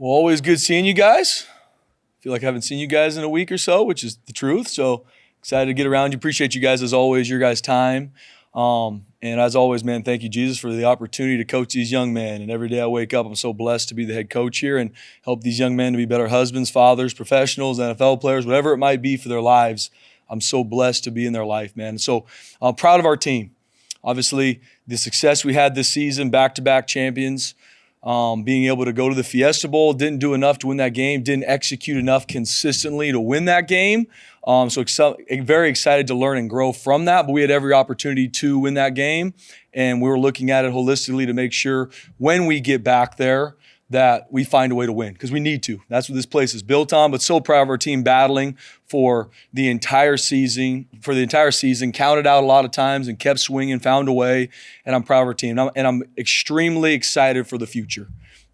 Well, always good seeing you guys. Feel like I haven't seen you guys in a week or so, which is the truth. So excited to get around you. Appreciate you guys as always, your guys' time. And as always, man, thank you, Jesus, for the opportunity to coach these young men. And every day I wake up, I'm so blessed to be the head coach here and help these young men to be better husbands, fathers, professionals, NFL players, whatever it might be for their lives. I'm so blessed to be in their life, man. So I'm proud of our team. Obviously, the success we had this season, back-to-back champions, being able to go to the Fiesta Bowl, didn't do enough to win that game, didn't execute enough consistently to win that game. So very excited to learn and grow from that, but we had every opportunity to win that game, and we were looking at it holistically to make sure when we get back there that we find a way to win, because we need to. That's what this place is built on, but so proud of our team battling for the entire season, counted out a lot of times and kept swinging, found a way, and I'm proud of our team. And I'm extremely excited for the future.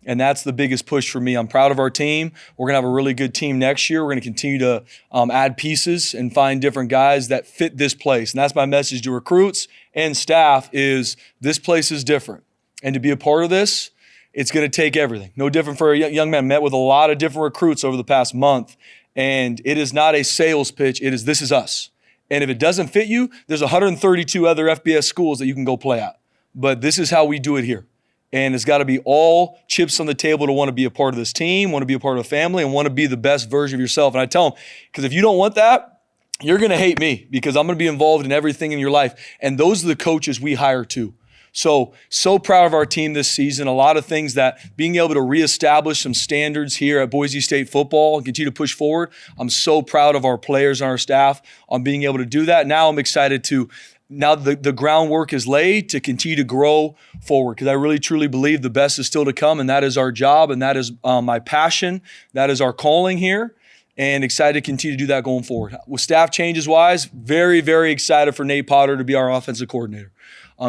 And that's the biggest push for me. I'm proud of our team. We're going to have a really good team next year. We're going to continue to add pieces and find different guys that fit this place. And that's my message to recruits and staff is this place is different. And to be a part of this, it's going to take everything. No different for a young man. Met with a lot of different recruits over the past month. And it is not a sales pitch. It is, this is us. And if it doesn't fit you, there's 132 other FBS schools that you can go play at. But this is how we do it here. And it's got to be all chips on the table to want to be a part of this team, want to be a part of a family, and want to be the best version of yourself. And I tell them, because if you don't want that, you're going to hate me, because I'm going to be involved in everything in your life. And those are the coaches we hire too. So proud of our team this season. A lot of things that being able to reestablish some standards here at Boise State football and continue to push forward. I'm so proud of our players and our staff on being able to do that. Now I'm excited to now the groundwork is laid to continue to grow forward, because I really truly believe the best is still to come, and that is our job, and that is my passion. That is our calling here, and excited to continue to do that going forward. With staff changes wise, very, very excited for Nate Potter to be our offensive coordinator.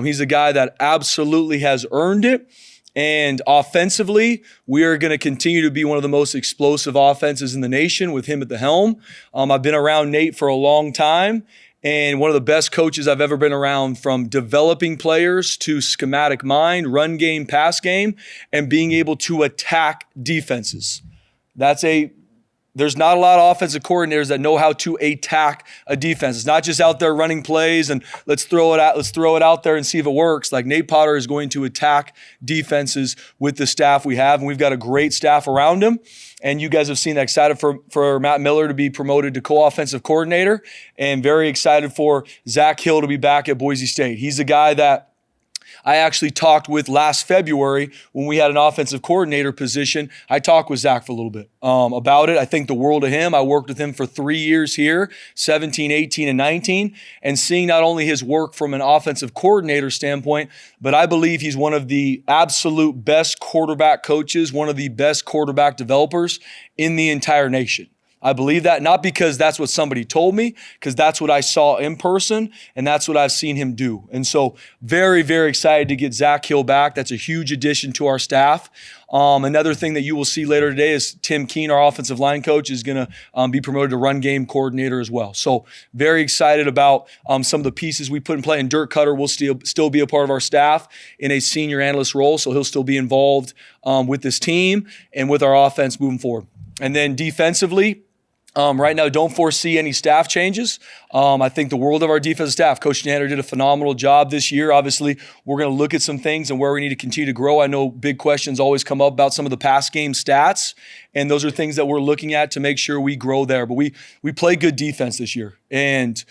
He's a guy that absolutely has earned it. And offensively, we are going to continue to be one of the most explosive offenses in the nation with him at the helm. I've been around Nate for a long time, and one of the best coaches I've ever been around, from developing players to schematic mind, run game, pass game, and being able to attack defenses. There's not a lot of offensive coordinators that know how to attack a defense. It's not just out there running plays and let's throw it out there and see if it works. Like, Nate Potter is going to attack defenses with the staff we have, and we've got a great staff around him. And you guys have seen that. Excited for Matt Miller to be promoted to co-offensive coordinator, and very excited for Zach Hill to be back at Boise State. He's a guy that I actually talked with last February when we had an offensive coordinator position. I talked with Zach for a little bit about it. I think the world of him. I worked with him for 3 years here, 17, 18, and 19, and seeing not only his work from an offensive coordinator standpoint, but I believe he's one of the absolute best quarterback coaches, one of the best quarterback developers in the entire nation. I believe that, not because that's what somebody told me, because that's what I saw in person, and that's what I've seen him do. And so very, very excited to get Zach Hill back. That's a huge addition to our staff. Another thing that you will see later today is Tim Keene, our offensive line coach, is going to be promoted to run game coordinator as well. So very excited about some of the pieces we put in play. And Dirk Cutter will still be a part of our staff in a senior analyst role, so he'll still be involved with this team and with our offense moving forward. And then defensively, right now, don't foresee any staff changes. I think the world of our defensive staff. Coach Nander did a phenomenal job this year. Obviously, we're going to look at some things and where we need to continue to grow. I know big questions always come up about some of the pass game stats, and those are things that we're looking at to make sure we grow there. But we play good defense this year, and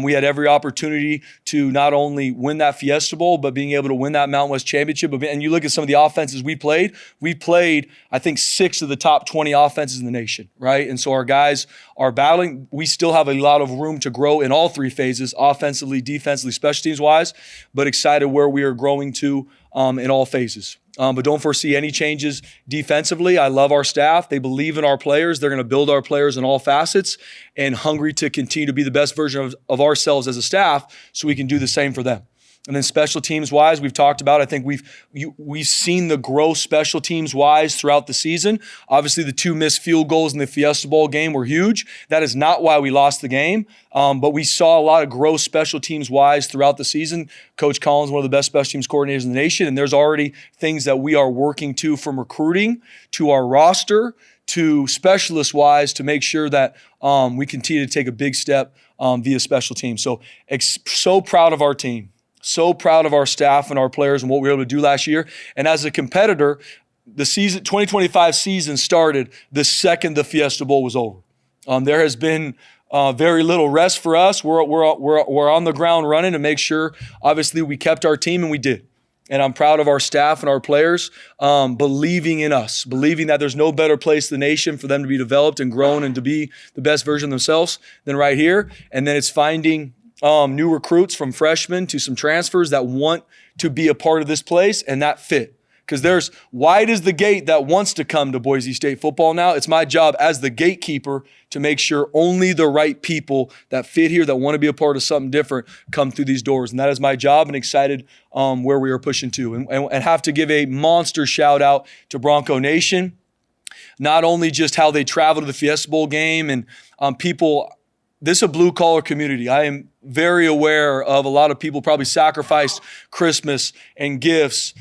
we had every opportunity to not only win that Fiesta Bowl, but being able to win that Mountain West Championship. And you look at some of the offenses we played, I think, 6 of the top 20 offenses in the nation, right? And so our guys are battling. We still have a lot of room to grow in all 3 phases, offensively, defensively, special teams wise, but excited where we are growing to in all phases. But don't foresee any changes defensively. I love our staff. They believe in our players. They're going to build our players in all facets, and hungry to continue to be the best version of ourselves as a staff so we can do the same for them. And then special teams wise, we've talked about, I think we've seen the growth special teams wise throughout the season. Obviously, the 2 missed field goals in the Fiesta Bowl game were huge. That is not why we lost the game, but we saw a lot of growth special teams wise throughout the season. Coach Collins, one of the best special teams coordinators in the nation, and there's already things that we are working to, from recruiting to our roster to specialist wise, to make sure that we continue to take a big step via special teams. So proud of our team. So proud of our staff and our players and what we were able to do last year. And as a competitor, the 2025 season started the second the Fiesta Bowl was over. There has been very little rest for us. We're on the ground running to make sure, obviously, we kept our team, and we did. And I'm proud of our staff and our players believing in us, believing that there's no better place in the nation for them to be developed and grown and to be the best version of themselves than right here. And then it's finding new recruits, from freshmen to some transfers, that want to be a part of this place and that fit. Because there's wide is the gate that wants to come to Boise State football now. It's my job as the gatekeeper to make sure only the right people that fit here, that want to be a part of something different, come through these doors. And that is my job, and excited where we are pushing to. And have to give a monster shout out to Bronco Nation. Not only just how they travel to the Fiesta Bowl game, and people, this is a blue-collar community. I am very aware of a lot of people probably sacrificed Christmas and gifts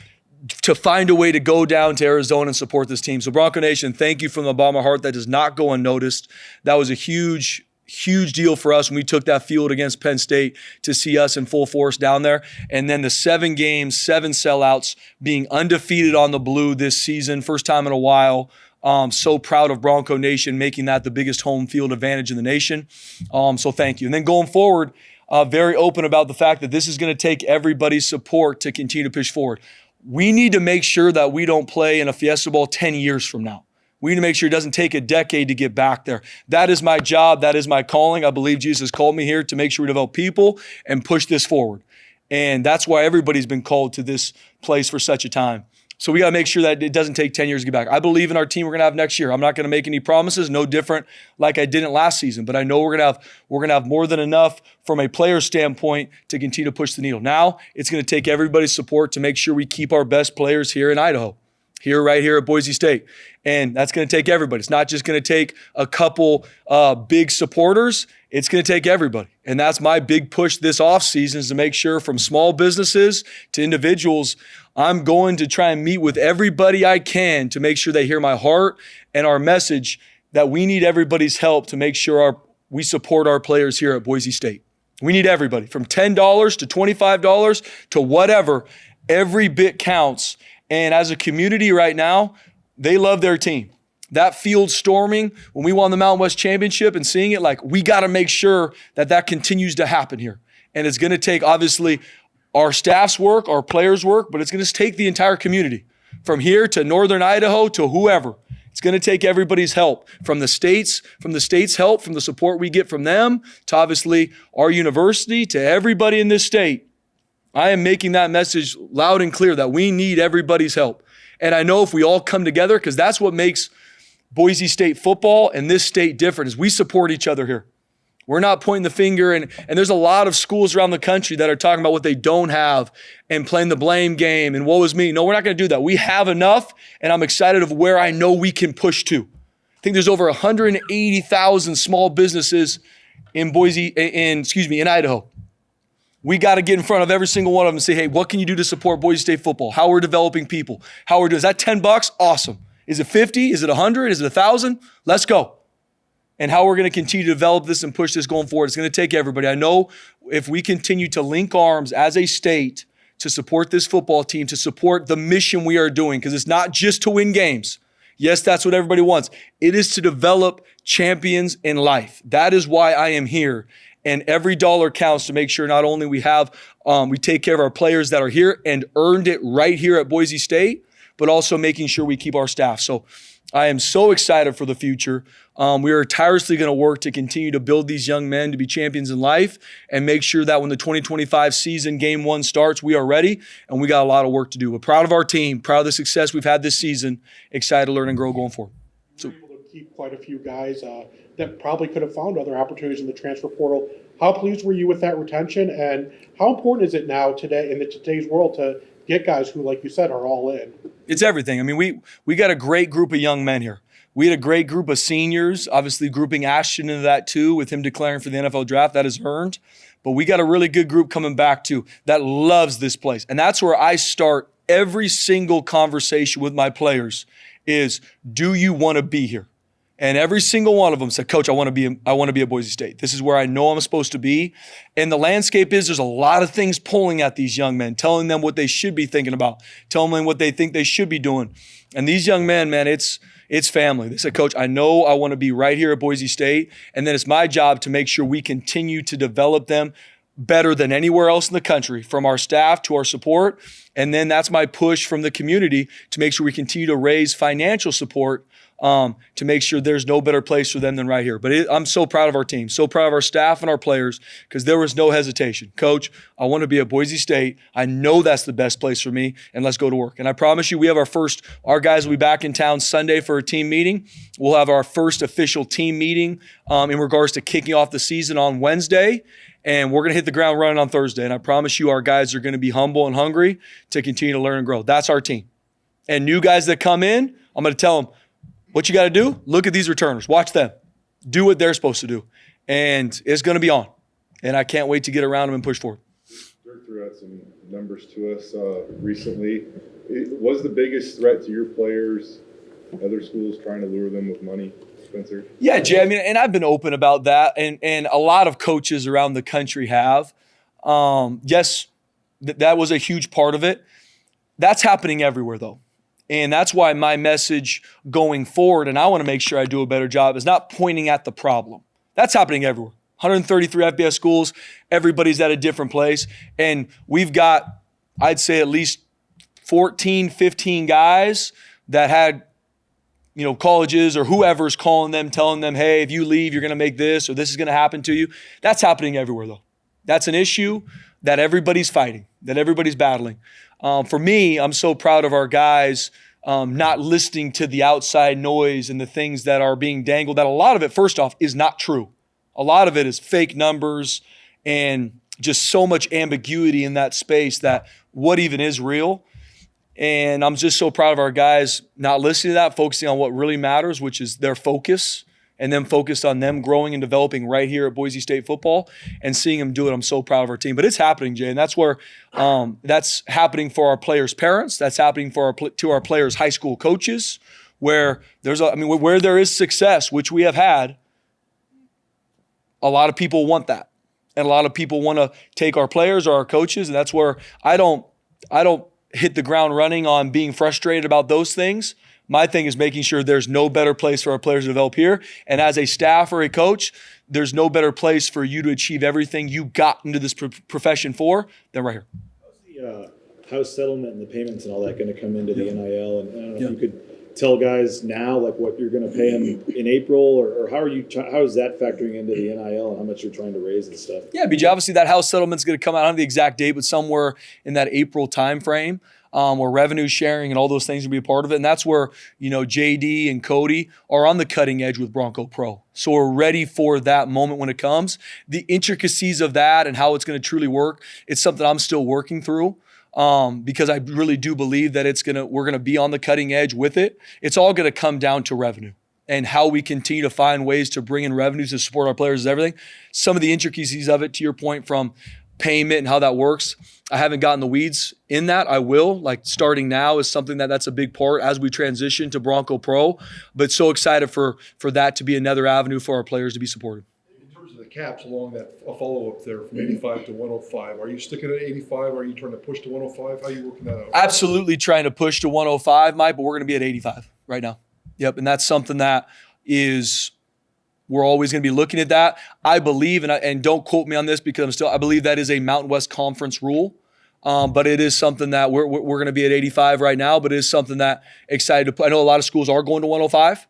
to find a way to go down to Arizona and support this team. So Bronco Nation, thank you from the bottom of my heart. That does not go unnoticed. That was a huge deal for us when we took that field against Penn State to see us in full force down there. And then the 7 games, 7 sellouts, being undefeated on the blue this season, first time in a while. So proud of Bronco Nation making that the biggest home field advantage in the nation. So thank you. And then going forward, very open about the fact that this is going to take everybody's support to continue to push forward. We need to make sure that we don't play in a Fiesta Bowl 10 years from now. We need to make sure it doesn't take a decade to get back there. That is my job. That is my calling. I believe Jesus called me here to make sure we develop people and push this forward. And that's why everybody's been called to this place for such a time. So we got to make sure that it doesn't take 10 years to get back. I believe in our team we're going to have next year. I'm not going to make any promises, no different like I didn't last season, but I know we're going to have more than enough from a player standpoint to continue to push the needle. Now, it's going to take everybody's support to make sure we keep our best players here in Idaho, right here at Boise State. And that's going to take everybody. It's not just going to take a couple big supporters. It's going to take everybody. And that's my big push this offseason, is to make sure, from small businesses to individuals, I'm going to try and meet with everybody I can to make sure they hear my heart and our message, that we need everybody's help to make sure we support our players here at Boise State. We need everybody, from $10 to $25 to whatever. Every bit counts. And as a community right now, they love their team. That field storming, when we won the Mountain West Championship, and seeing it, like, we got to make sure that continues to happen here. And it's going to take, obviously, our staff's work, our players' work, but it's going to take the entire community, from here to northern Idaho to whoever. It's going to take everybody's help, from the state's help, from the support we get from them, to obviously our university, to everybody in this state. I am making that message loud and clear, that we need everybody's help. And I know if we all come together, because that's what makes Boise State football and this state different, is we support each other here. We're not pointing the finger, and there's a lot of schools around the country that are talking about what they don't have and playing the blame game and woe is me. No, we're not going to do that. We have enough, and I'm excited of where I know we can push to. I think there's over 180,000 small businesses in Idaho. We got to get in front of every single one of them and say, hey, what can you do to support Boise State football? How we're developing people. How we're doing. Is that $10? Awesome. Is it 50? Is it 100? Is it 1,000? Let's go. And how we're going to continue to develop this and push this going forward. It's going to take everybody. I know if we continue to link arms as a state to support this football team, to support the mission we are doing, because it's not just to win games. Yes, that's what everybody wants. It is to develop champions in life. That is why I am here. And every dollar counts to make sure not only we take care of our players that are here and earned it right here at Boise State, but also making sure we keep our staff. So I am so excited for the future. We are tirelessly going to work to continue to build these young men to be champions in life, and make sure that when the 2025 season, game 1 starts, we are ready, and we got a lot of work to do. We're proud of our team, proud of the success we've had this season, excited to learn and grow going forward. So, able to keep quite a few guys that probably could have found other opportunities in the transfer portal. How pleased were you with that retention, and how important is it now today in today's world to get guys who, like you said, are all in? It's everything. I mean, we got a great group of young men here. We had a great group of seniors, obviously grouping Ashton into that too, with him declaring for the NFL draft. That is earned. But we got a really good group coming back too that loves this place. And that's where I start every single conversation with my players is, do you want to be here? And every single one of them said, Coach, I want to be at Boise State. This is where I know I'm supposed to be. And the landscape is there's a lot of things pulling at these young men, telling them what they should be thinking about, telling them what they think they should be doing. And these young men, man, it's family. They said, Coach, I know I want to be right here at Boise State. And then it's my job to make sure we continue to develop them better than anywhere else in the country, from our staff to our support. And then that's my push from the community to make sure we continue to raise financial support to make sure there's no better place for them than right here. But I'm so proud of our team, so proud of our staff and our players, because there was no hesitation. Coach, I want to be at Boise State. I know that's the best place for me, and let's go to work. And I promise you, we have our guys will be back in town Sunday for a team meeting. We'll have our first official team meeting in regards to kicking off the season on Wednesday. And we're going to hit the ground running on Thursday. And I promise you, our guys are going to be humble and hungry to continue to learn and grow. That's our team. And new guys that come in, I'm going to tell them, what you got to do, look at these returners. Watch them. Do what they're supposed to do. And it's going to be on. And I can't wait to get around them and push forward. Dirk threw out some numbers to us recently. Was the biggest threat to your players other schools trying to lure them with money, Spencer? Yeah, Jay. I mean, and I've been open about that. And a lot of coaches around the country have. Yes, that was a huge part of it. That's happening everywhere, though. And that's why my message going forward, and I want to make sure I do a better job, is not pointing at the problem. That's happening everywhere. 133 FBS schools, everybody's at a different place. And we've got, I'd say, at least 14, 15 guys that had, colleges or whoever's calling them, telling them, hey, if you leave, you're going to make this or this is going to happen to you. That's happening everywhere, though. That's an issue that everybody's fighting, that everybody's battling. For me, I'm so proud of our guys not listening to the outside noise and the things that are being dangled, that a lot of it, first off, is not true. A lot of it is fake numbers and just so much ambiguity in that space that what even is real. And I'm just so proud of our guys not listening to that, focusing on what really matters, which is their focus, and then focused on them growing and developing right here at Boise State football and seeing them do it. I'm so proud of our team. But it's happening, Jay, and that's where that's happening for our players' parents. That's happening for our players' high school coaches, where where there is success, which we have had, a lot of people want that. And a lot of people want to take our players or our coaches, and that's where I don't hit the ground running on being frustrated about those things. My thing is making sure there's no better place for our players to develop here. And as a staff or a coach, there's no better place for you to achieve everything you got into this profession for than right here. How's the house settlement and the payments and all that going to come into the NIL? And I don't know if you could tell guys now like what you're going to pay them in April, or how is that factoring into the NIL and how much you're trying to raise and stuff? Yeah, BJ, obviously that house settlement's going to come out on the exact date, but somewhere in that April timeframe. Where revenue sharing and all those things will be a part of it. And that's where, JD and Cody are on the cutting edge with Bronco Pro. So we're ready for that moment when it comes. The intricacies of that and how it's going to truly work, it's something I'm still working through because I really do believe that we're going to be on the cutting edge with it. It's all going to come down to revenue and how we continue to find ways to bring in revenues to support our players is everything. Some of the intricacies of it, to your point, from payment and how that works, I haven't gotten the weeds in that. I will. Like starting now is something that's a big part as we transition to Bronco Pro. But so excited for that to be another avenue for our players to be supported. In terms of the caps along that follow-up there from 85 to 105, are you sticking at 85? Are you trying to push to 105? How are you working that out? Absolutely trying to push to 105, Mike, but we're going to be at 85 right now. Yep, and that's something that is – we're always going to be looking at that. I believe, and don't quote me on this because I believe that is a Mountain West Conference rule. But it is something that we're going to be at 85 right now, but it is something that excited to put. I know a lot of schools are going to 105,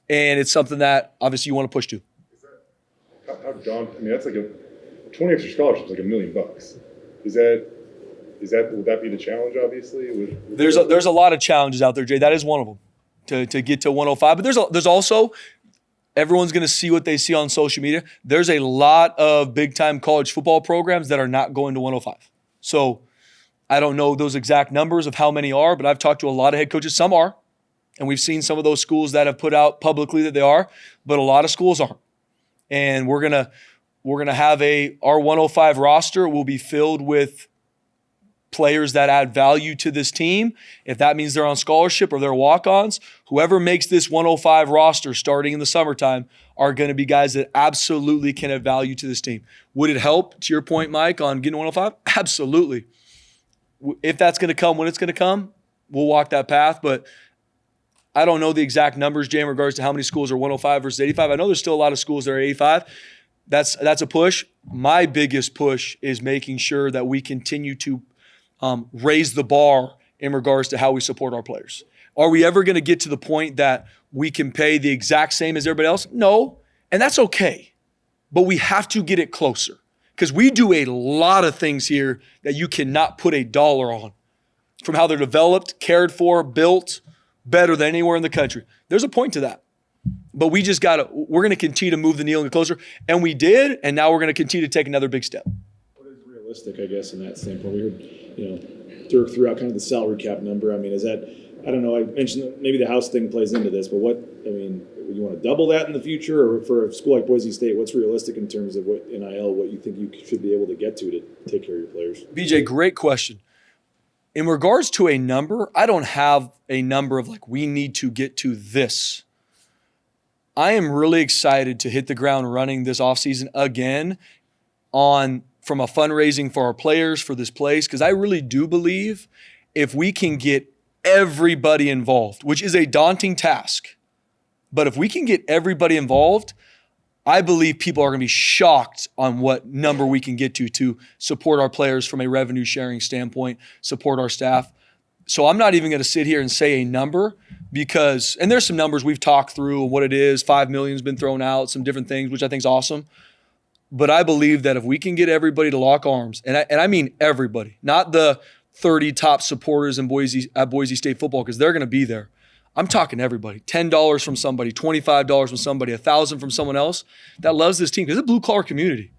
and it's something that obviously you want to push to. How daunting? I mean, that's like 20 extra scholarships, like $1 million. Would that be the challenge? Obviously, there's a lot of challenges out there, Jay. That is one of them to get to 105. But there's also, Everyone's going to see what they see on social media. There's a lot of big-time college football programs that are not going to 105. So I don't know those exact numbers of how many are, but I've talked to a lot of head coaches. Some are, and we've seen some of those schools that have put out publicly that they are, but a lot of schools aren't. And we're gonna have our 105 roster will be filled with players that add value to this team. If that means they're on scholarship or they're walk-ons, whoever makes this 105 roster starting in the summertime are going to be guys that absolutely can add value to this team. Would it help, to your point, Mike, on getting 105? Absolutely. If that's going to come when it's going to come, we'll walk that path. But I don't know the exact numbers, Jay, in regards to how many schools are 105 versus 85. I know there's still a lot of schools that are 85. That's a push. My biggest push is making sure that we continue to raise the bar in regards to how we support our players. Are we ever going to get to the point that we can pay the exact same as everybody else? No, and that's okay. But we have to get it closer because we do a lot of things here that you cannot put a dollar on, from how they're developed, cared for, built, better than anywhere in the country. There's a point to that. But we're going to continue to move the needle closer, and we did, and now we're going to continue to take another big step. What is realistic, I guess, in that standpoint? We heard, Dirk threw out kind of the salary cap number. I mean, is that, I don't know, I mentioned that maybe the house thing plays into this, but you want to double that in the future? Or for a school like Boise State, what's realistic in terms of what NIL, what you think you should be able to get to take care of your players? BJ, great question. In regards to a number, I don't have a number of we need to get to this. I am really excited to hit the ground running this offseason again from a fundraising for our players for this place, because I really do believe if we can get everybody involved, which is a daunting task, but if we can get everybody involved, I believe people are going to be shocked on what number we can get to support our players from a revenue sharing standpoint, support our staff. So I'm not even going to sit here and say a number and there's some numbers we've talked through what it is. 5 million has been thrown out, some different things, which I think is awesome. But I believe that if we can get everybody to lock arms, and I mean everybody, not the 30 top supporters at Boise State football, because they're going to be there. I'm talking everybody. $10 from somebody, $25 from somebody, $1,000 from someone else that loves this team. Because it's a blue-collar community.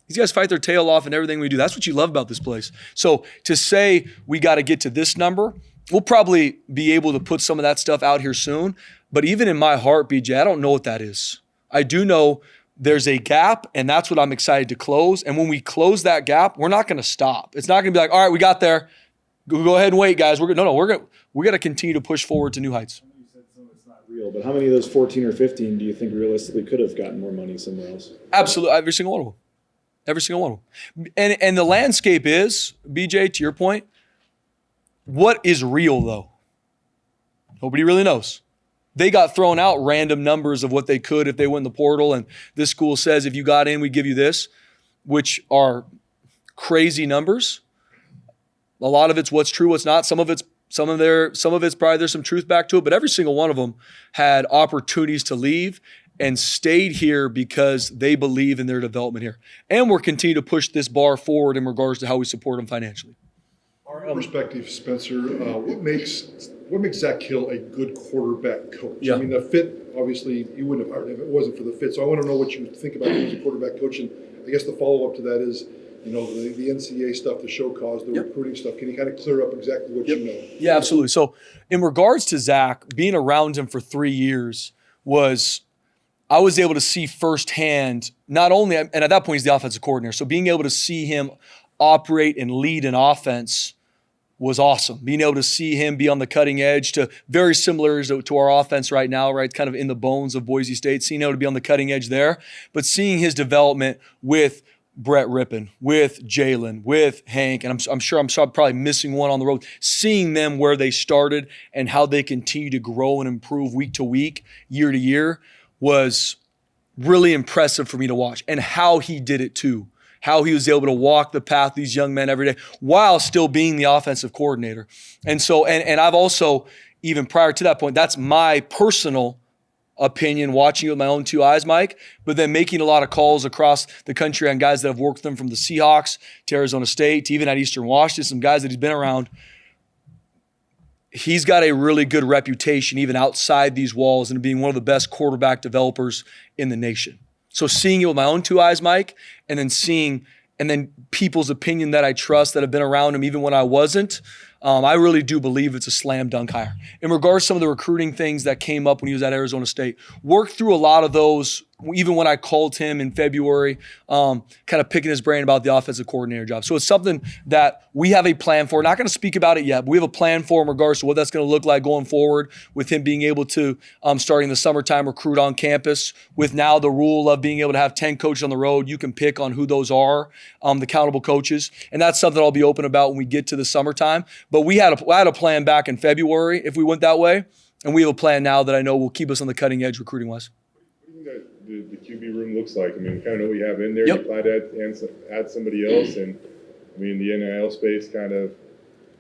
These guys fight their tail off in everything we do. That's what you love about this place. So to say we got to get to this number, we'll probably be able to put some of that stuff out here soon. But even in my heart, BJ, I don't know what that is. I do know there's a gap, and that's what I'm excited to close. And when we close that gap, we're not going to stop. It's not going to be like, all right, we got there. Go ahead and wait, guys. We got to continue to push forward to new heights. You said some of it's not real, but how many of those 14 or 15 do you think realistically could have gotten more money somewhere else? Absolutely, every single one of them. Every single one of them. And the landscape is, BJ, to your point, what is real though? Nobody really knows. They got thrown out random numbers of what they could if they went in the portal, and this school says if you got in, we give you this, which are crazy numbers. A lot of it's what's true, what's not. Some of it's probably there's some truth back to it, but every single one of them had opportunities to leave and stayed here because they believe in their development here. And we're continuing to push this bar forward in regards to how we support them financially. Our perspective, Spencer, what makes Zach Hill a good quarterback coach? Yeah. I mean, the fit, obviously, you wouldn't have hired him if it wasn't for the fit. So I want to know what you think about him as a quarterback coach. And I guess the follow-up to that is, the NCAA stuff, the show cause, the recruiting stuff. Can you kind of clear up exactly what you know? Yeah, absolutely. So in regards to Zach, being around him for 3 years I was able to see firsthand, not only, and at that point he's the offensive coordinator, so being able to see him operate and lead an offense was awesome. Being able to see him be on the cutting edge to very similar to our offense right now, right? Kind of in the bones of Boise State, seeing able to be on the cutting edge there, but seeing his development with Brett Rippon, with Jalen, with Hank, and I'm sure I'm probably missing one on the road, seeing them where they started and how they continue to grow and improve week to week, year to year, was really impressive for me to watch, and how he did it too. How he was able to walk the path these young men every day while still being the offensive coordinator. And so, and I've also, even prior to that point, that's my personal opinion, watching it with my own two eyes, Mike, but then making a lot of calls across the country on guys that have worked with him, from the Seahawks to Arizona State to even at Eastern Washington, some guys that he's been around. he's got a really good reputation even outside these walls and being one of the best quarterback developers in the nation. So seeing it with my own two eyes, Mike, and then people's opinion that I trust that have been around him even when I wasn't, I really do believe it's a slam dunk hire. In regards to some of the recruiting things that came up when he was at Arizona State, worked through a lot of those even when I called him in February, kind of picking his brain about the offensive coordinator job. So it's something that we have a plan for. Not going to speak about it yet, but we have a plan for in regards to what that's going to look like going forward with him being able to, starting the summertime, recruit on campus. With now the rule of being able to have 10 coaches on the road, you can pick on who those are, the accountable coaches. And that's something I'll be open about when we get to the summertime. But I had a plan back in February if we went that way. And we have a plan now that I know will keep us on the cutting edge recruiting-wise. The QB room looks like? I mean, we kind of know what you have in there. Yep. You plan to add somebody else, and I mean, the NIL space kind of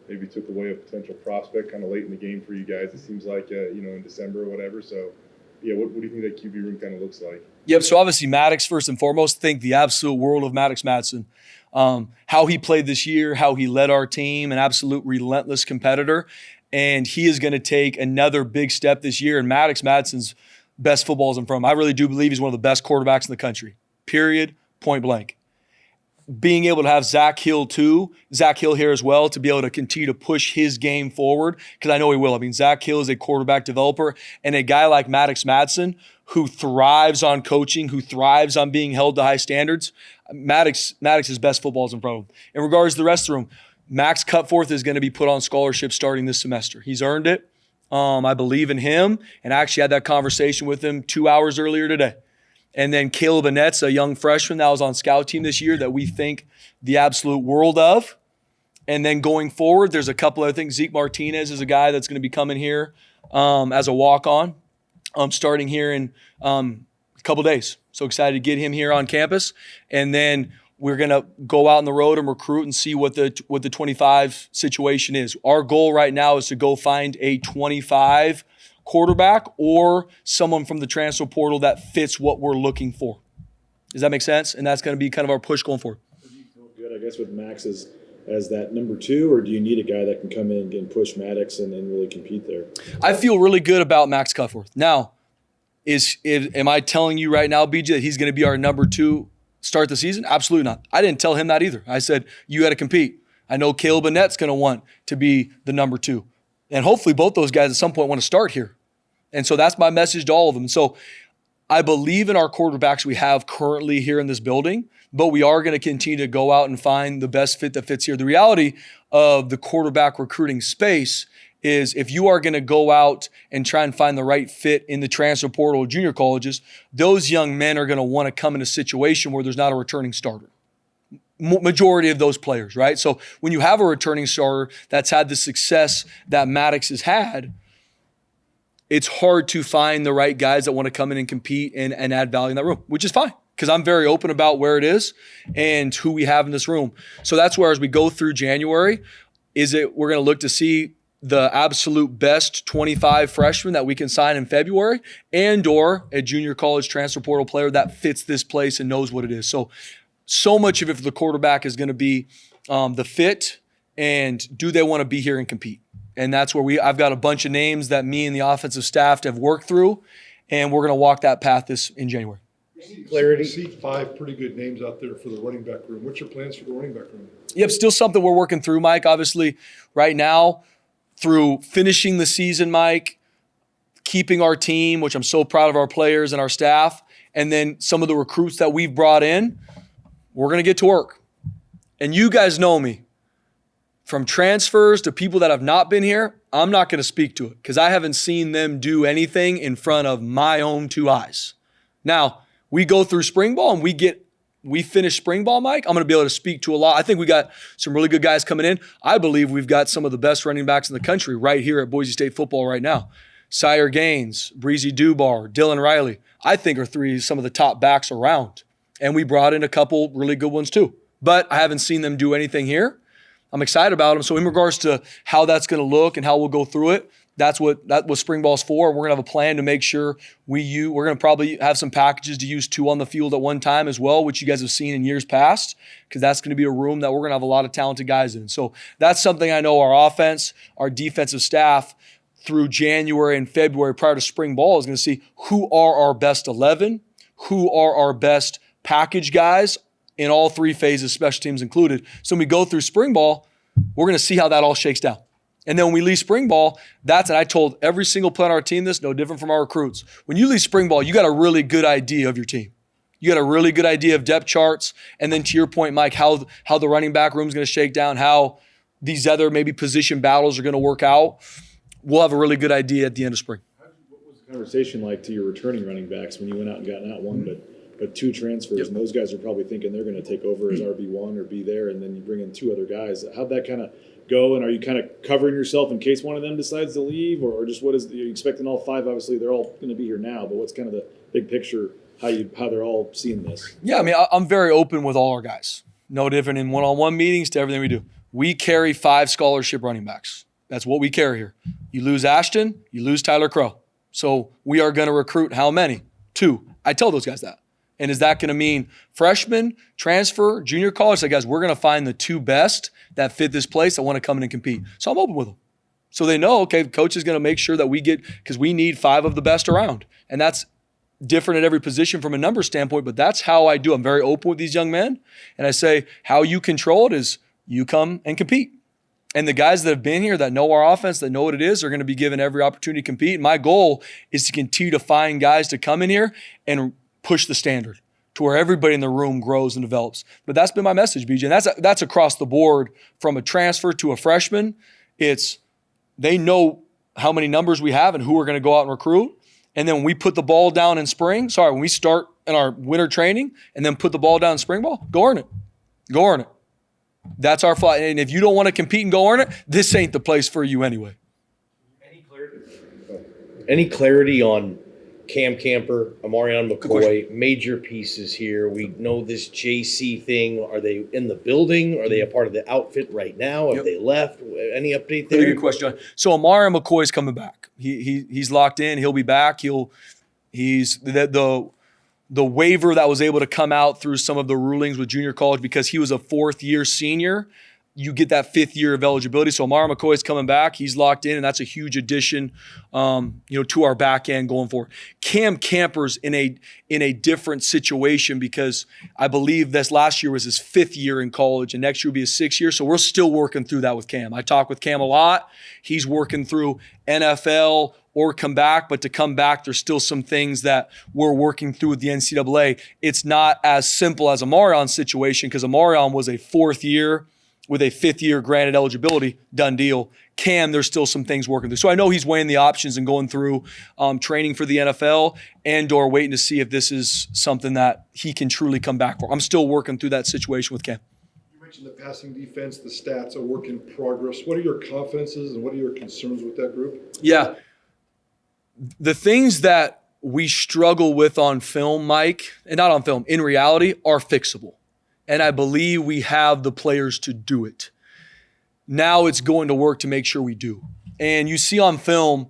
maybe took away a potential prospect kind of late in the game for you guys. It seems like in December or whatever. So, yeah, what do you think that QB room kind of looks like? Yep. So obviously Maddox first and foremost. Think the absolute world of Maddox Madsen. How he played this year, how he led our team, an absolute relentless competitor, and he is going to take another big step this year. And Maddox Madsen's best football is in front of him. I really do believe he's one of the best quarterbacks in the country, period, point blank. Being able to have Zach Hill here as well, to be able to continue to push his game forward, because I know he will. I mean, Zach Hill is a quarterback developer, and a guy like Maddox Madsen who thrives on coaching, who thrives on being held to high standards. Maddox's best football is in front of him. In regards to the rest of the room, Max Cutforth is going to be put on scholarship starting this semester. He's earned it. I believe in him, and I actually had that conversation with him 2 hours earlier today. And then Caleb Annette's a young freshman that was on scout team this year that we think the absolute world of. And then going forward, there's a couple other things. Zeke Martinez is a guy that's going to be coming here as a walk-on, starting here in a couple days. So excited to get him here on campus. And then we're going to go out on the road and recruit and see what the 25 situation is. Our goal right now is to go find a 25 quarterback or someone from the transfer portal that fits what we're looking for. Does that make sense? And that's going to be kind of our push going forward. Do you feel good, I guess, with Max as that number 2, or do you need a guy that can come in and push Maddox and really compete there? I feel really good about Max Cutforth. Now, am I telling you right now, BJ, that he's going to be our number 2 start the season? Absolutely not. I didn't tell him that either. I said, you got to compete. I know Caleb Annette's going to want to be the number 2. And hopefully both those guys at some point want to start here. And so that's my message to all of them. So I believe in our quarterbacks we have currently here in this building, but we are going to continue to go out and find the best fit that fits here. The reality of the quarterback recruiting space is if you are going to go out and try and find the right fit in the transfer portal or junior colleges, those young men are going to want to come in a situation where there's not a returning starter. Majority of those players, right? So when you have a returning starter that's had the success that Maddox has had, it's hard to find the right guys that want to come in and compete and add value in that room, which is fine because I'm very open about where it is and who we have in this room. So that's where as we go through January, we're going to look to see the absolute best 25 freshmen that we can sign in February and or a junior college transfer portal player that fits this place and knows what it is. So much of it for the quarterback is going to be the fit and do they want to be here and compete. And that's where I've got a bunch of names that me and the offensive staff have worked through, and we're going to walk that path in January. Clarity. I see 5 pretty good names out there for the running back room. What's your plans for the running back room? Yep, still something we're working through, Mike. Obviously, right now, through finishing the season, Mike, keeping our team, which I'm so proud of our players and our staff, and then some of the recruits that we've brought in, we're going to get to work. And you guys know me. From transfers to people that have not been here, I'm not going to speak to it because I haven't seen them do anything in front of my own 2 eyes. Now, we go through spring ball and we finish spring ball, Mike. I'm going to be able to speak to a lot. I think we got some really good guys coming in. I believe we've got some of the best running backs in the country right here at Boise State football right now. Sire Gains, Breezy Dubar, Dylan Riley, I think are some of the top backs around. And we brought in a couple really good ones too. But I haven't seen them do anything here. I'm excited about them. So in regards to how that's going to look and how we'll go through it, That's what spring ball's for. We're gonna have a plan to make sure we're gonna probably have some packages to use 2 on the field at one time as well, which you guys have seen in years past, because that's gonna be a room that we're gonna have a lot of talented guys in. So that's something I know our offense, our defensive staff through January and February prior to spring ball is gonna see who are our best 11, who are our best package guys in all 3 phases, special teams included. So when we go through spring ball, we're gonna see how that all shakes down. And then when we leave spring ball, and I told every single player on our team this, no different from our recruits. When you leave spring ball, you got a really good idea of your team. You got a really good idea of depth charts. And then to your point, Mike, how the running back room is going to shake down, how these other maybe position battles are going to work out. We'll have a really good idea at the end of spring. What was the conversation like to your returning running backs when you went out and got not one, but 2 transfers? And those guys are probably thinking they're going to take over as RB1 or be there, and then you bring in 2 other guys. How'd that kind of go, and are you kind of covering yourself in case one of them decides to leave, or just what is are you expecting all 5? Obviously, they're all going to be here now, but what's kind of the big picture, how they're all seeing this? Yeah, I mean, I'm very open with all our guys. No different in one-on-one meetings to everything we do. We carry 5 scholarship running backs. That's what we carry here. You lose Ashton, you lose Tyler Crow. So we are going to recruit how many? 2. I tell those guys that. And is that going to mean freshman, transfer, junior college? So guys, we're going to find the 2 best that fit this place that want to come in and compete. So I'm open with them. So they know, okay, the coach is going to make sure that we get, because we need 5 of the best around. And that's different at every position from a number standpoint, but that's how I do. I'm very open with these young men. And I say, how you control it is you come and compete. And the guys that have been here that know our offense, that know what it is, are going to be given every opportunity to compete. And my goal is to continue to find guys to come in here and push the standard to where everybody in the room grows and develops. But that's been my message, BJ. And that's across the board from a transfer to a freshman. It's they know how many numbers we have and who we're going to go out and recruit. And then when we put the ball down in when we start in our winter training and then put the ball down in spring ball, go earn it. Go earn it. That's our fly. And if you don't want to compete and go earn it, this ain't the place for you anyway. Any clarity on Cam Camper, Amarion McCoy, major pieces here? We know this JC thing. Are they in the building? Are they a part of the outfit right now? Have they left? Any update there? Really good question, John. So Amarion McCoy's coming back. He's locked in. He'll be back. He's the waiver that was able to come out through some of the rulings with junior college because he was a 4th-year senior. You get that 5th year of eligibility. So Amarion McCoy is coming back. He's locked in, and that's a huge addition, to our back end going forward. Cam Camper's in a different situation because I believe this last year was his 5th year in college, and next year will be his 6th year. So we're still working through that with Cam. I talk with Cam a lot. He's working through NFL or come back, but to come back, there's still some things that we're working through with the NCAA. It's not as simple as Amarion's situation because Amarion was a 4th year with a 5th year granted eligibility, done deal. Cam, there's still some things working through. So I know he's weighing the options and going through training for the NFL and/or waiting to see if this is something that he can truly come back for. I'm still working through that situation with Cam. You mentioned the passing defense, the stats, a work in progress. What are your confidences and what are your concerns with that group? Yeah. The things that we struggle with on film, Mike, and not on film, in reality, are fixable. And I believe we have the players to do it. Now it's going to work to make sure we do. And you see on film,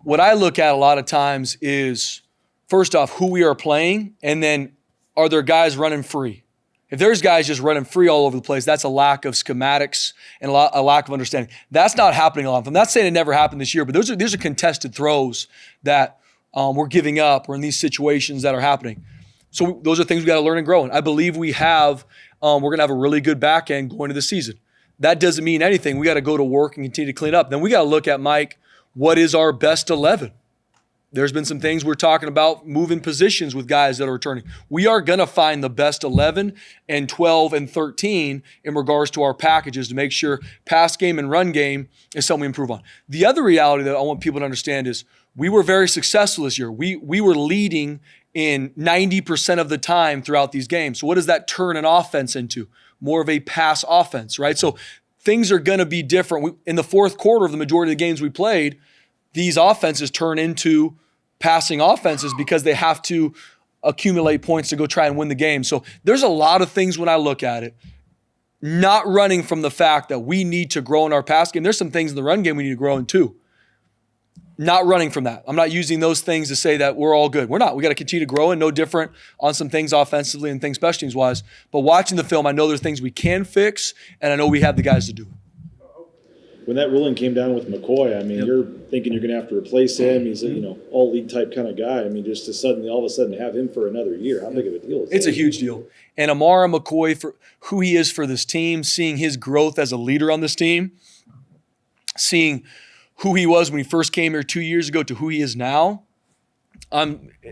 what I look at a lot of times is, first off, who we are playing, and then are there guys running free? If there's guys just running free all over the place, that's a lack of schematics and a lack of understanding. That's not happening a lot. I'm not saying it never happened this year, but these are contested throws that we're giving up or in these situations that are happening. So those are things we got to learn and grow. And I believe we're going to have a really good back end going into the season. That doesn't mean anything. We got to go to work and continue to clean up. Then we got to look at, Mike, what is our best 11? There's been some things we're talking about moving positions with guys that are returning. We are going to find the best 11 and 12 and 13 in regards to our packages to make sure pass game and run game is something we improve on. The other reality that I want people to understand is we were very successful this year. We were leading in 90% of the time throughout these games. So what does that turn an offense into? More of a pass offense, right? So things are going to be different. In the 4th quarter of the majority of the games we played, these offenses turn into passing offenses because they have to accumulate points to go try and win the game. So there's a lot of things when I look at it, not running from the fact that we need to grow in our pass game. There's some things in the run game we need to grow in too. not running from that. I'm not using those things to say that we're all good. We're not. We got to continue to grow and no different on some things offensively and things special teams wise. But watching the film, I know there's things we can fix, and I know we have the guys to do it. When that ruling came down with McCoy, I mean, you're thinking you're going to have to replace him. He's a all league type kind of guy. I mean, just to suddenly all of a sudden have him for another year, how big of a deal is that? It's a huge deal. And Amara McCoy, for who he is for this team, seeing his growth as a leader on this team, seeing who he was when he first came here 2 years ago to who he is now,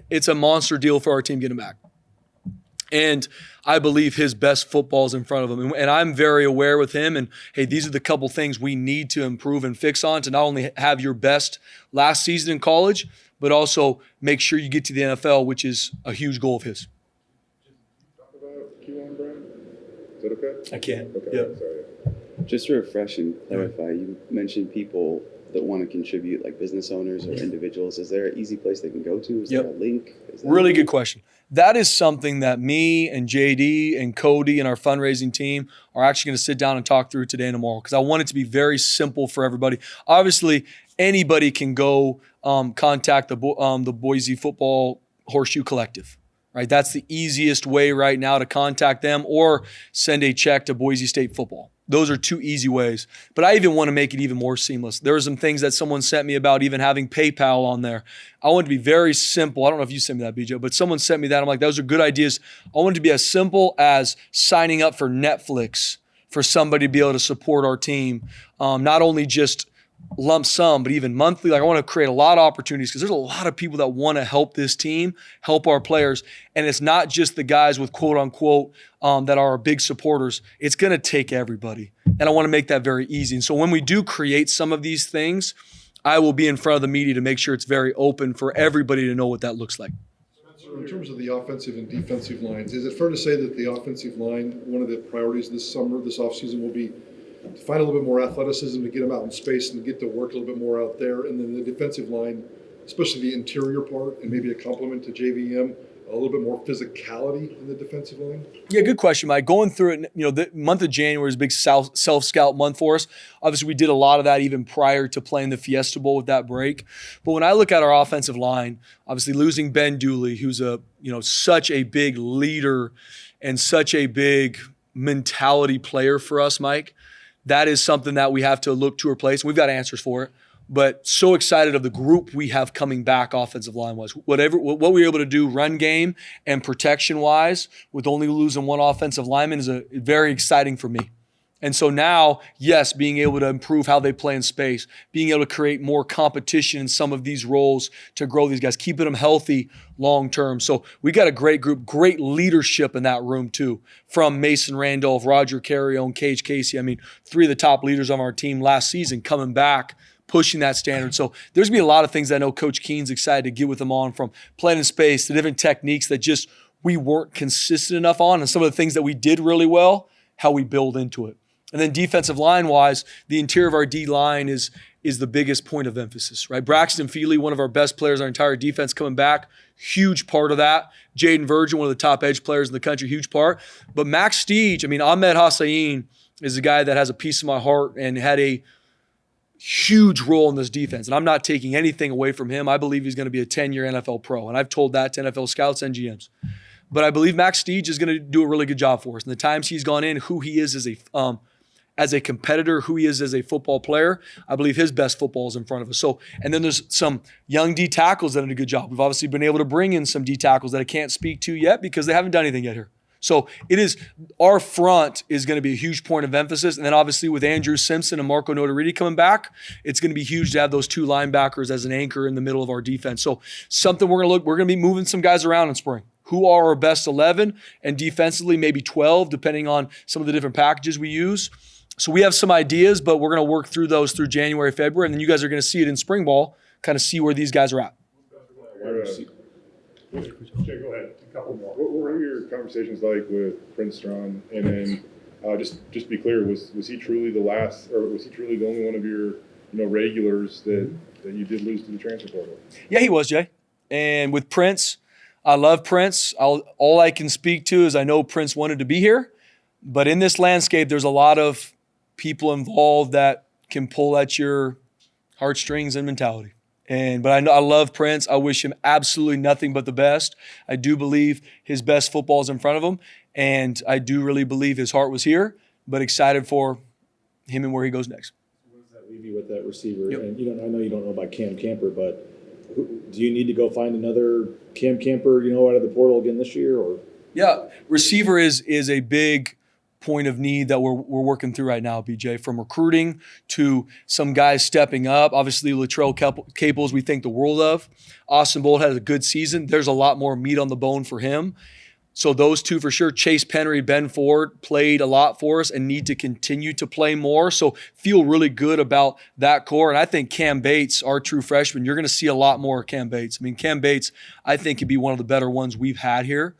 it's a monster deal for our team getting back. And I believe his best football is in front of him. And I'm very aware with him. And, hey, these are the couple things we need to improve and fix on to not only have your best last season in college, but also make sure you get to the NFL, which is a huge goal of his. Talk about Keelan, Brian? Is that okay? I can. Okay, Yep. sorry. Just to refresh and clarify, you mentioned people that want to contribute, like business owners or individuals. Is there an easy place they can go to? Is there a link? Really good question. That is something that me and JD and Cody and our fundraising team are actually going to sit down and talk through today and tomorrow, because I want it to be very simple for everybody. Obviously, anybody can go contact the Boise Football Horseshoe Collective, right? That's the easiest way right now to contact them, or send a check to Boise State football. Those are two easy ways. But I even want to make it even more seamless. There are some things that someone sent me about even having PayPal on there. I want it to be very simple. I don't know if you sent me that, BJ, but someone sent me that. I'm like, those are good ideas. I want it to be as simple as signing up for Netflix for somebody to be able to support our team. Not only just lump sum, but even monthly. Like, I want to create a lot of opportunities, because there's a lot of people that want to help this team, help our players. And it's not just the guys with quote unquote that are our big supporters. It's going to take everybody. And I want to make that very easy. And so when we do create some of these things, I will be in front of the media to make sure it's very open for everybody to know what that looks like. So in terms of the offensive and defensive lines, is it fair to say that the offensive line, one of the priorities this summer, this offseason, will be to find a little bit more athleticism, to get them out in space and get to work a little bit more out there? And then the defensive line, especially the interior part, and maybe a complement to JVM, a little bit more physicality in the defensive line? Yeah, good question, Mike. Going through it, the month of January is a big self-scout month for us. Obviously, we did a lot of that even prior to playing the Fiesta Bowl with that break. But when I look at our offensive line, obviously losing Ben Dooley, who's such a big leader and such a big mentality player for us, Mike, that is something that we have to look to replace. We've got answers for it. But so excited of the group we have coming back offensive line-wise. What we were able to do run game and protection-wise with only losing one offensive lineman is very exciting for me. And so now, yes, being able to improve how they play in space, being able to create more competition in some of these roles to grow these guys, keeping them healthy long-term. So we got a great group, great leadership in that room too, from Mason Randolph, Roger Carrion, Cage Casey. I mean, three of the top leaders on our team last season coming back, pushing that standard. So there's going to be a lot of things that I know Coach Keen's excited to get with them on, from playing in space to different techniques that just we weren't consistent enough on, and some of the things that we did really well, how we build into it. And then defensive line-wise, the interior of our D-line is the biggest point of emphasis, right? Braxton Feely, one of our best players, our entire defense coming back, huge part of that. Jaden Virgin, one of the top edge players in the country, huge part. But Max Steege, Ahmed Hossein is a guy that has a piece of my heart and had a huge role in this defense. And I'm not taking anything away from him. I believe he's going to be a 10-year NFL pro. And I've told that to NFL scouts and GMs. But I believe Max Steege is going to do a really good job for us. And the times he's gone in, who he is as a competitor, who he is as a football player, I believe his best football is in front of us. So, and then there's some young D tackles that did a good job. We've obviously been able to bring in some D tackles that I can't speak to yet because they haven't done anything yet here. So our front is going to be a huge point of emphasis. And then obviously with Andrew Simpson and Marco Notariti coming back, it's going to be huge to have those two linebackers as an anchor in the middle of our defense. So something we're going to be moving some guys around in spring. Who are our best 11, and defensively maybe 12, depending on some of the different packages we use. So we have some ideas, but we're going to work through those through January, February, and then you guys are going to see it in spring ball, kind of see where these guys are at. Jay, go ahead. A couple more. What were your conversations like with Prince Strong? And then just to be clear, was he truly the last, or was he truly the only one of your regulars that you did lose to the transfer portal? Yeah, he was, Jay. And with Prince, I love Prince. All I can speak to is I know Prince wanted to be here, but in this landscape, there's a lot of people involved that can pull at your heartstrings and mentality. But I love Prince. I wish him absolutely nothing but the best. I do believe his best football is in front of him, and I do really believe his heart was here, but excited for him and where he goes next. What does that leave you with that receiver? Yep. And I know you don't know about Cam Camper, but do you need to go find another Cam Camper, out of the portal again this year? Or Yeah, receiver is a big point of need that we're working through right now, BJ, from recruiting to some guys stepping up. Obviously, Latrell Caples, we think the world of. Austin Bolt had a good season. There's a lot more meat on the bone for him. So those two for sure. Chase Penry, Ben Ford played a lot for us and need to continue to play more. So feel really good about that core. And I think Cam Bates, our true freshman, you're going to see a lot more of Cam Bates. I mean, Cam Bates, I think, could be one of the better ones we've had here.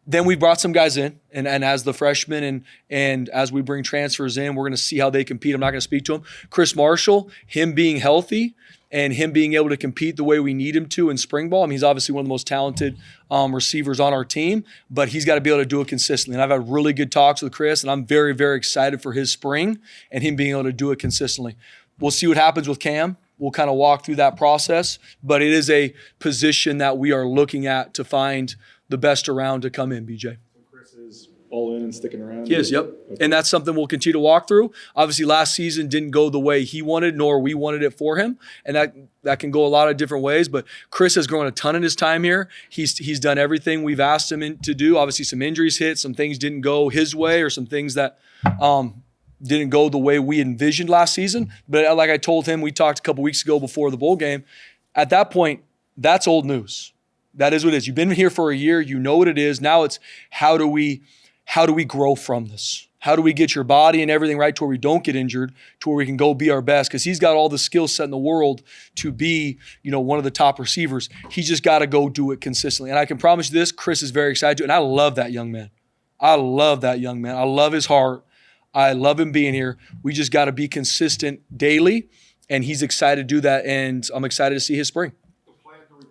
Then we brought some guys in, and as the freshmen and as we bring transfers in, we're going to see how they compete. I'm not going to speak to him. Chris Marshall, him being healthy and him being able to compete the way we need him to in spring ball. I mean, he's obviously one of the most talented receivers on our team, but he's got to be able to do it consistently. And I've had really good talks with Chris, and I'm very, very excited for his spring and him being able to do it consistently. We'll see what happens with Cam. We'll kind of walk through that process, but it is a position that we are looking at to find the best around to come in, BJ. Chris is all in and sticking around? He is, yep. Okay. And that's something we'll continue to walk through. Obviously, last season didn't go the way he wanted, nor we wanted it for him. And that can go a lot of different ways. But Chris has grown a ton in his time here. He's done everything we've asked him to do. Obviously, some injuries hit, some things didn't go his way, or some things that didn't go the way we envisioned last season. But like I told him, we talked a couple weeks ago before the bowl game. At that point, that's old news. That is what it is. You've been here for a year. You know what it is. Now it's how do we grow from this? How do we get your body and everything right to where we don't get injured, to where we can go be our best? Because he's got all the skill set in the world to be, one of the top receivers. He's just got to go do it consistently. And I can promise you this, Chris is very excited to, and I love that young man. I love his heart. I love him being here. We just got to be consistent daily, and he's excited to do that, and I'm excited to see his spring.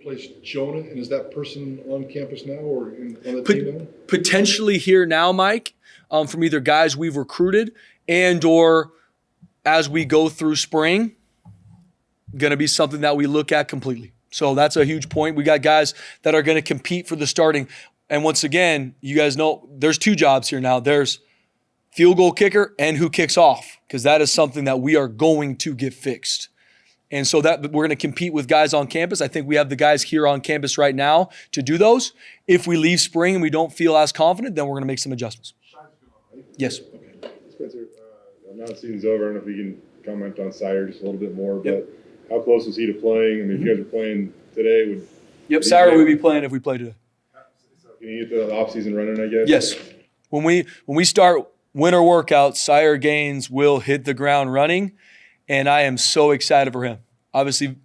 Replace Jonah, and is that person on campus now or on the team now? Potentially here now, Mike, from either guys we've recruited and or as we go through spring, going to be something that we look at completely. So that's a huge point. We got guys that are going to compete for the starting. And once again, you guys know there's two jobs here now. There's field goal kicker and who kicks off, because that is something that we are going to get fixed. And so that we're going to compete with guys on campus. I think we have the guys here on campus right now to do those. If we leave spring and we don't feel as confident, then we're going to make some adjustments. Yes. Spencer, now the season's over. I don't know if you can comment on Sire just a little bit more, but how close is he to playing? I mean, if you guys are playing today, Yep, Sire would be playing if we play today. Can you get the offseason running, I guess? Yes. When we start winter workouts, Sire Gains will hit the ground running, and I am so excited for him. Obviously,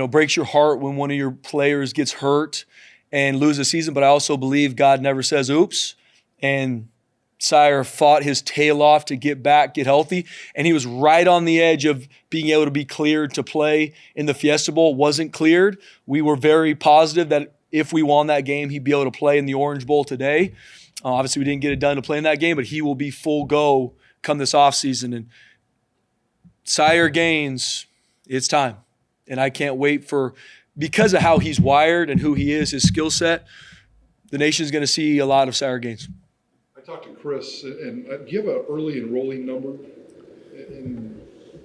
breaks your heart when one of your players gets hurt and loses a season, but I also believe God never says oops. And Sire fought his tail off to get back, get healthy, and he was right on the edge of being able to be cleared to play in the Fiesta Bowl. Wasn't cleared. We were very positive that if we won that game, he'd be able to play in the Orange Bowl today. Obviously, we didn't get it done to play in that game, but he will be full go come this offseason. And Sire Gains, it's time. And I can't wait because of how he's wired and who he is, his skill set, the nation's going to see a lot of Sire Gains. I talked to Chris, and do you have an early enrolling number?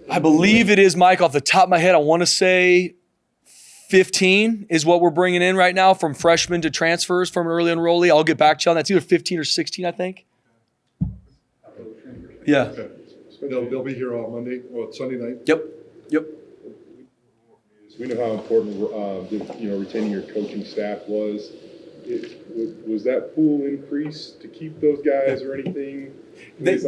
I believe it is, Mike, off the top of my head, I want to say 15 is what we're bringing in right now from freshmen to transfers from an early enrollee. I'll get back to you on that. It's either 15 or 16, I think. Yeah. Okay. They'll be here on Monday, Sunday night? Yep. We know how important retaining your coaching staff was. Was that pool increased to keep those guys or anything?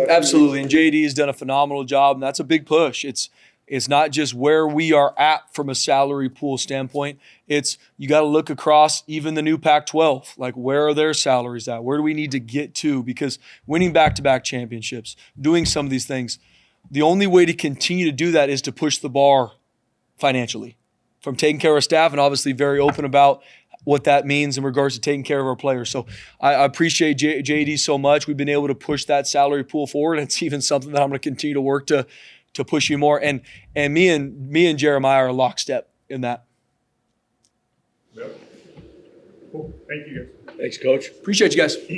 Absolutely, and JD has done a phenomenal job, and that's a big push. It's not just where we are at from a salary pool standpoint. It's you got to look across even the new Pac-12. Like, where are their salaries at? Where do we need to get to? Because winning back-to-back championships, doing some of these things, the only way to continue to do that is to push the bar financially from taking care of staff, and obviously very open about what that means in regards to taking care of our players. So I appreciate JD so much. We've been able to push that salary pool forward. It's even something that I'm going to continue to work to push you more. And me and Jeremiah are lockstep in that. Cool. Thank you guys. Thanks, Coach. Appreciate you guys.